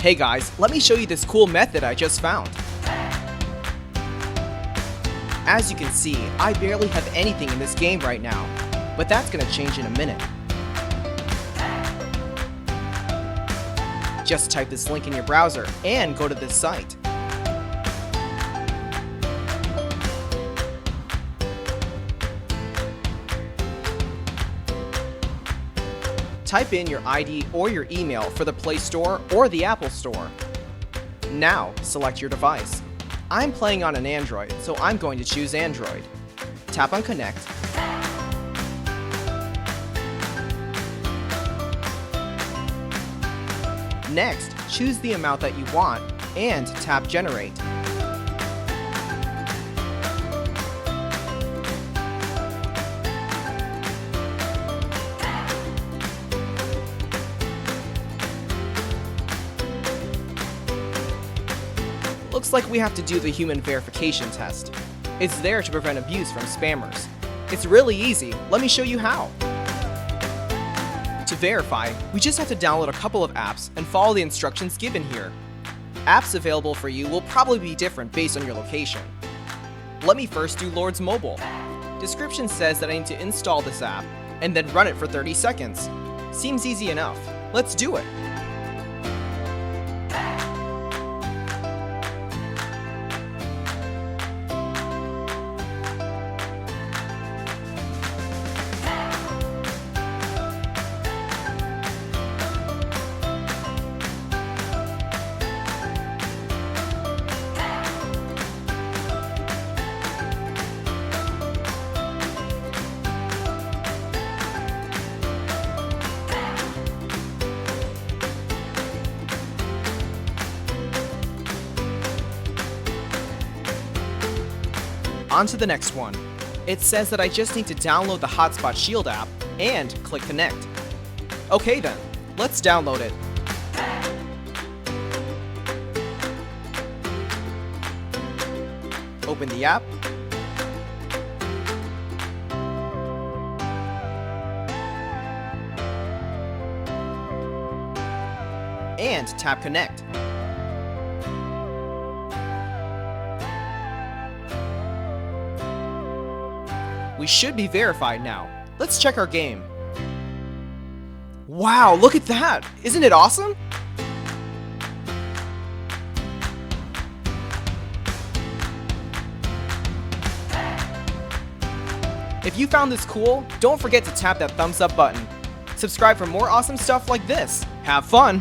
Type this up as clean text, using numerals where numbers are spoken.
Hey guys, let me show you this cool method I just found. As you can see, I barely have anything in this game right now, but that's gonna change in a minute. Just type this link in your browser and go to this site. Type in your ID or your email for the Play Store or the Apple Store. Now, select your device. I'm playing on an Android, so I'm going to choose Android. Tap on Connect. Next, choose the amount that you want and tap Generate. Looks like we have to do the human verification test. It's there to prevent abuse from spammers. It's really easy. Let me show you how. To verify, we just have to download a couple of apps and follow the instructions given here. Apps available for you will probably be different based on your location. Let me first do Lord's Mobile. Description says that I need to install this app and then run it for 30 seconds. Seems easy enough. Let's do it. On to the next one. It says that I just need to download the Hotspot Shield app and click Connect. Okay then, let's download it. Open the app. And tap Connect. We should be verified now. Let's check our game. Wow, look at that! Isn't it awesome? If you found this cool, don't forget to tap that thumbs up button. Subscribe for more awesome stuff like this. Have fun!